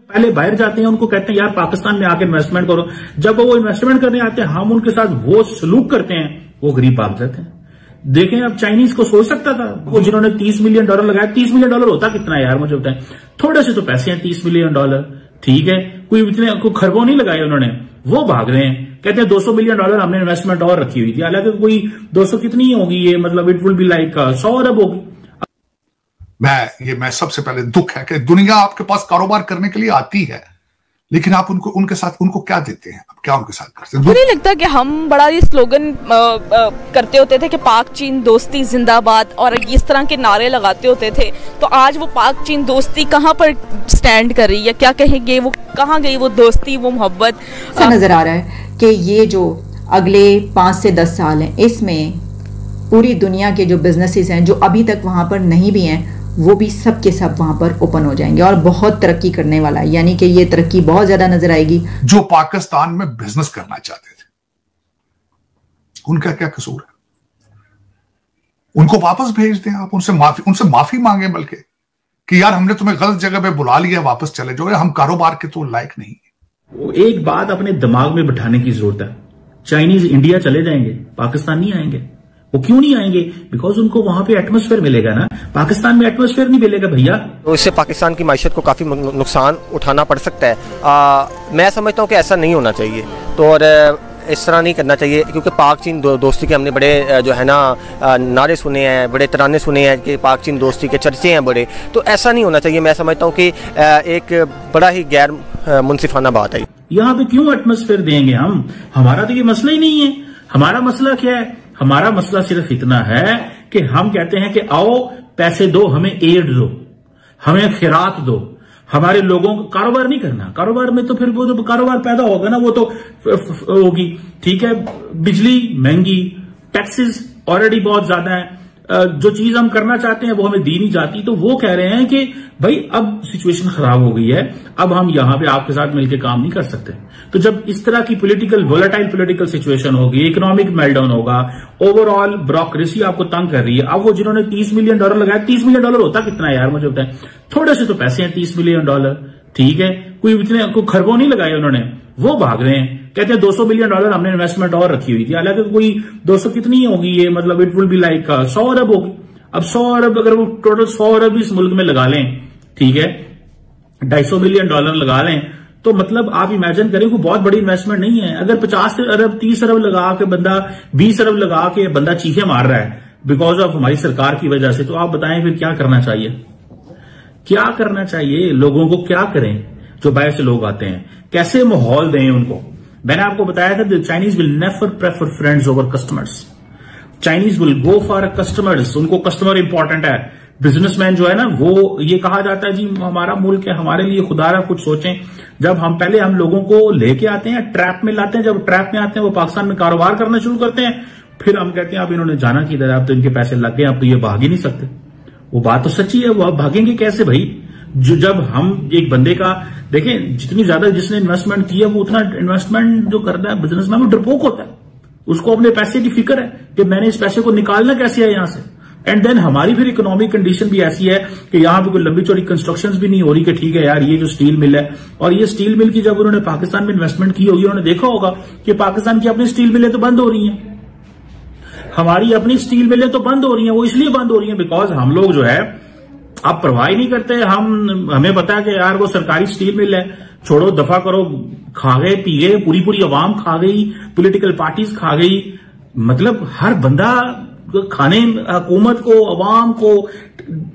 पहले बाहर जाते हैं, उनको कहते हैं यार पाकिस्तान में आके इन्वेस्टमेंट करो। जब वो इन्वेस्टमेंट करने आते हैं, हम उनके साथ वो सलूक करते हैं, वो गरीब भाग जाते हैं। देखें, अब चाइनीज को सोच सकता था, वो जिन्होंने $30 मिलियन लगाया, $30 मिलियन होता कितना है यार, मुझे बताएं। थोड़े से तो पैसे हैं, $30 मिलियन, ठीक है, कोई इतने कोई खरबों नहीं लगाए उन्होंने, वो भाग रहे हैं। कहते हैं $200 मिलियन हमने इन्वेस्टमेंट और रखी हुई थी, हालांकि कोई 200 कितनी होगी ये, मतलब इट विल बी लाइक 100 अरब होगी। मैं सबसे पहले दुख है कि दुनिया आपके पास कारोबार करने के लिए आती है, लेकिन आप उनको क्या देते हैं, आप क्या उनके साथ करते हैं? मुझे नहीं लगता कि हम बड़ा ये स्लोगन करते होते थे कि पाक चीन दोस्ती जिंदाबाद और इस तरह के नारे लगाते होते थे, तो आज वो पाक चीन दोस्ती कहाँ पर स्टैंड कर रही है, क्या कहेंगे, वो कहाँ गई वो दोस्ती, वो मोहब्बत? नजर आ रहा है कि ये जो अगले 5 से 10 साल हैं, इसमें पूरी दुनिया के जो बिजनेसेस हैं जो अभी तक वहां पर नहीं भी हैं, वो भी सब के सब वहां पर ओपन हो जाएंगे और बहुत तरक्की करने वाला है। यानी कि ये तरक्की बहुत ज्यादा नजर आएगी। जो पाकिस्तान में बिजनेस करना चाहते थे, उनका क्या कसूर है? उनको वापस भेज दें, आप उनसे माफी मांगे, बल्कि कि यार हमने तुम्हें गलत जगह पे बुला लिया, वापस चले जाओ, हम कारोबार के तो लायक नहीं है। एक बात अपने दिमाग में बिठाने की जरूरत है, चाइनीज इंडिया चले जाएंगे, पाकिस्तान नहीं आएंगे। वो क्यों नहीं आएंगे? बिकॉज उनको वहां पे एटमॉस्फेयर मिलेगा ना, पाकिस्तान में एटमॉस्फेयर नहीं मिलेगा भैया। तो इससे पाकिस्तान की माइशत को काफी नुकसान उठाना पड़ सकता है। मैं समझता हूँ कि ऐसा नहीं होना चाहिए, तो और इस तरह नहीं करना चाहिए, क्योंकि पाक चीन दोस्ती के हमने बड़े जो है ना नारे सुने हैं, बड़े तराने सुने हैं कि पाक चीन दोस्ती के चर्चे हैं बड़े, तो ऐसा नहीं होना चाहिए। मैं समझता हूँ कि एक बड़ा ही गैर मुनसिफाना बात है। यहाँ पे क्यों एटमॉस्फेयर देंगे हम? हमारा तो ये मसला ही नहीं है। हमारा मसला क्या है? हमारा मसला सिर्फ इतना है कि हम कहते हैं कि आओ पैसे दो, हमें एड दो, हमें खैरात दो, हमारे लोगों को कारोबार नहीं करना। कारोबार में तो फिर वो तो कारोबार पैदा होगा ना, वो तो होगी, ठीक है। बिजली महंगी, टैक्सेस ऑलरेडी बहुत ज्यादा है, जो चीज हम करना चाहते हैं वो हमें दी नहीं जाती। तो वो कह रहे हैं कि भाई अब सिचुएशन खराब हो गई है, अब हम यहां पे आपके साथ मिलकर काम नहीं कर सकते। तो जब इस तरह की वोलेटाइल पॉलिटिकल सिचुएशन होगी, इकोनॉमिक मेल्टडाउन होगा, ओवरऑल ब्यूरोक्रेसी आपको तंग कर रही है। अब वो जिन्होंने $30 मिलियन लगाया, $30 मिलियन होता कितना है यार, मुझे बताएं। थोड़े से तो पैसे हैं, $30 मिलियन, ठीक है, कोई इतने कोई खरबों नहीं लगाए उन्होंने, वो भाग रहे हैं। कहते हैं $200 मिलियन हमने इन्वेस्टमेंट और रखी हुई थी, हालांकि कोई 200 कितनी होगी ये, मतलब इट विल बी लाइक 100 अरब होगी। अब 100 अरब अगर वो टोटल 100 अरब इस मुल्क में लगा लें, ठीक है, $250 मिलियन लगा लें, तो मतलब आप इमेजिन करें कोई बहुत बड़ी इन्वेस्टमेंट नहीं है। अगर 50 अरब 30 अरब लगा के बंदा 20 अरब लगा के बंदा चीखें मार रहा है बिकॉज ऑफ हमारी सरकार की वजह से, तो आप बताएं फिर क्या करना चाहिए? क्या करना चाहिए? लोगों को क्या करें जो बाहर से लोग आते हैं, कैसे माहौल दें उनको? मैंने आपको बताया था Chinese will never prefer friends over customers. Chinese will go for customers, उनको कस्टमर इंपॉर्टेंट है। बिजनेसमैन जो है ना, वो ये कहा जाता है जी हमारा मुल्क है, हमारे लिए खुदारा कुछ सोचें। जब हम लोगों को लेके आते हैं, ट्रैप में लाते हैं, जब ट्रैप में आते हैं वो पाकिस्तान में कारोबार करना शुरू करते हैं, फिर हम कहते हैं अब इन्होंने जाना किधर, अब तो इनके पैसे लग गए, अब तो ये भाग ही नहीं सकते। वो बात तो सच्ची है, वो अब भागेंगे कैसे भाई? जब हम एक बंदे का देखें, जितनी ज्यादा जिसने इन्वेस्टमेंट किया वो उतना इन्वेस्टमेंट जो करता है बिजनेसमैन, वो डरपोक होता है। उसको अपने पैसे की फिक्र है कि मैंने इस पैसे को निकालना कैसे है यहां से। एंड देन हमारी फिर इकोनॉमिक कंडीशन भी ऐसी है कि यहां पे कोई लंबी चौड़ी कंस्ट्रक्शंस भी नहीं हो रही कि ठीक है यार ये जो स्टील मिल है, और ये स्टील मिल की जब उन्होंने पाकिस्तान में इन्वेस्टमेंट की होगी, उन्होंने देखा होगा कि पाकिस्तान की अपनी स्टील मिलें तो बंद हो रही हैं, हमारी अपनी स्टील मिलें तो बंद हो रही हैं। वो इसलिए बंद हो रही हैं बिकॉज हम लोग जो है अब परवाह नहीं करते। हमें पता है कि यार वो सरकारी स्टील मिल है, छोड़ो, दफा करो, खा गए पी गए, पूरी अवाम खा गई, पॉलिटिकल पार्टीज खा गई, मतलब हर बंदा खाने, हुकूमत को, अवाम को,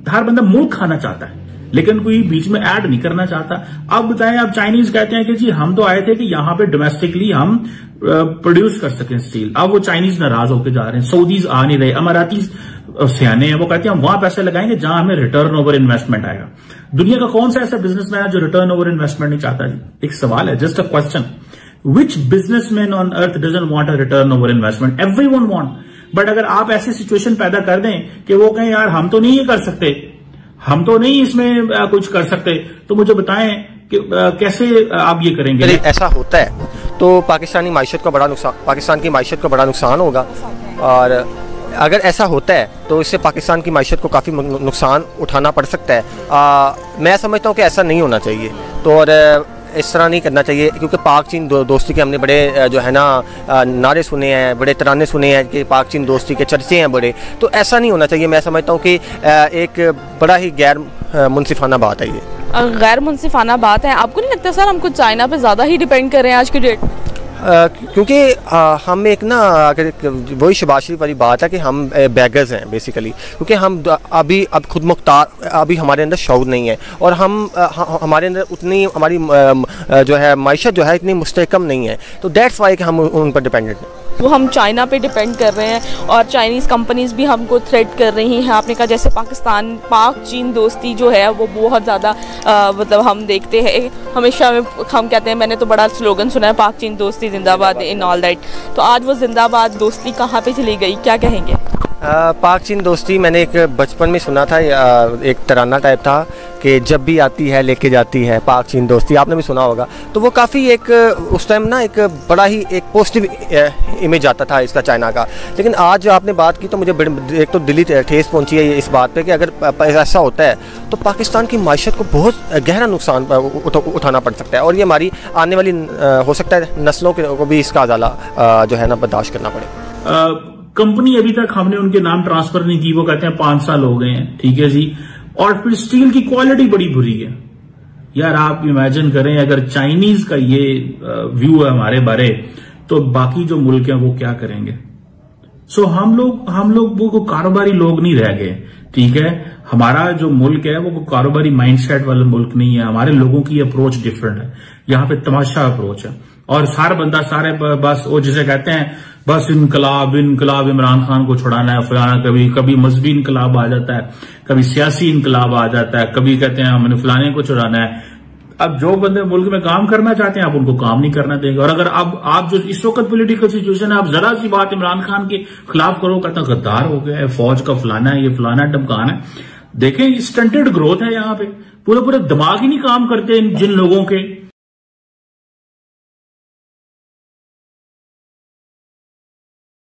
हर बंदा मुल्क खाना चाहता है, लेकिन कोई बीच में ऐड नहीं करना चाहता। अब बताएं, अब चाइनीज कहते हैं कि जी हम तो आए थे कि यहां पे डोमेस्टिकली हम प्रोड्यूस कर सकें स्टील। अब वो चाइनीज नाराज होकर जा रहे हैं, सऊदीज आ नहीं रहे, अमारातीज सियाने हैं, वो कहते हैं हम वहां पैसे लगाएंगे जहां हमें रिटर्न ओवर इन्वेस्टमेंट आएगा। दुनिया का कौन सा ऐसा बिजनेसमैन है जो रिटर्न ओवर इन्वेस्टमेंट नहीं चाहता? जी एक सवाल है, just a question. Which businessman on earth doesn't want a return over investment? Everyone want. But अगर आप ऐसी सिचुएशन पैदा कर दें कि वो कहें यार हम तो नहीं ये कर सकते, हम तो नहीं इसमें कुछ कर सकते, तो मुझे बताएं कि कैसे आप ये करेंगे? ऐसा होता है तो पाकिस्तान की माइशत को बड़ा नुकसान होगा, और अगर ऐसा होता है तो इससे पाकिस्तान की माइशत को काफ़ी नुकसान उठाना पड़ सकता है। मैं समझता हूँ कि ऐसा नहीं होना चाहिए, तो और इस तरह नहीं करना चाहिए, क्योंकि पाक चीन दोस्ती के हमने बड़े जो है ना नारे सुने हैं, बड़े तराने सुने हैं कि पाक चीन दोस्ती के चर्चे हैं बड़े, तो ऐसा नहीं होना चाहिए। मैं समझता हूँ कि एक बड़ा ही गैर मुनसिफाना बात है ये। गैर मुनसिफाना बात है। आपको नहीं लगता सर हमको चाइना पे ज़्यादा ही डिपेंड कर रहे हैं आज की डेट? क्योंकि हम एक ना अगर वही शहबाज शरीफ वाली बात है कि हम बैगर्स हैं बेसिकली, क्योंकि हम अब खुद मुख्तार, अभी हमारे अंदर शऊर नहीं है और हमारे अंदर उतनी हमारी जो है माइशत जो है इतनी मुस्तहकम नहीं है, तो दैट्स वाई कि हम उन पर डिपेंडेंट हैं। वो हम चाइना पे डिपेंड कर रहे हैं और चाइनीज़ कंपनीज़ भी हमको थ्रेट कर रही हैं। आपने कहा जैसे पाकिस्तान पाक चीन दोस्ती जो है वो बहुत ज़्यादा मतलब हम देखते हैं हमेशा हम कहते हैं, मैंने तो बड़ा स्लोगन सुना है पाक चीन दोस्ती जिंदाबाद इन ऑल दैट, तो आज वो जिंदाबाद दोस्ती कहाँ पे चली गई, क्या कहेंगे? पाक चीन दोस्ती मैंने एक बचपन में सुना था, एक तराना टाइप था कि जब भी आती है लेके जाती है पाक चीन दोस्ती, आपने भी सुना होगा। तो वो काफ़ी एक उस टाइम ना एक बड़ा ही एक पॉजिटिव इमेज आता था इसका चाइना का। लेकिन आज जो आपने बात की तो मुझे एक तो दिली ठेस पहुंची है इस बात पे कि अगर ऐसा होता है तो पाकिस्तान की माइशत को बहुत गहरा नुकसान उठाना पड़ सकता है और ये हमारी आने वाली हो सकता है नस्लों को भी इसका अजाला जो है ना बर्दाश्त करना पड़े। कंपनी अभी तक हमने उनके नाम ट्रांसफर नहीं की, वो कहते हैं 5 साल हो गए हैं, ठीक है जी। और फिर स्टील की क्वालिटी बड़ी बुरी है यार। आप इमेजिन करें अगर चाइनीज का ये व्यू है हमारे बारे, तो बाकी जो मुल्क हैं वो क्या करेंगे? सो हम लोग वो कारोबारी लोग नहीं रह गए, ठीक है। हमारा जो मुल्क है वो कारोबारी माइंडसेट वाला मुल्क नहीं है। हमारे लोगों की अप्रोच डिफरेंट है, यहाँ पे तमाशा अप्रोच है और सारा बंदा सारे बस वो जिसे कहते हैं बस इनकलाब इमरान खान को छुड़ाना है फलाना, कभी मजहबी इनकलाब आ जाता है, कभी सियासी इनकलाब आ जाता है, कभी कहते हैं हमने फलाने को छुड़ाना है। अब जो बंदे मुल्क में काम करना चाहते हैं आप उनको काम नहीं करना देंगे। और अगर अब आप जो इस वक्त पॉलिटिकल सिचुएशन है, आप जरा सी बात इमरान खान के खिलाफ करो, कहता गद्दार हो गया है, फौज का फलाना है, ये फलाना टमकाना है। देखें स्टंटेड ग्रोथ है यहाँ पे, पूरे दिमाग ही नहीं काम करते जिन लोगों के।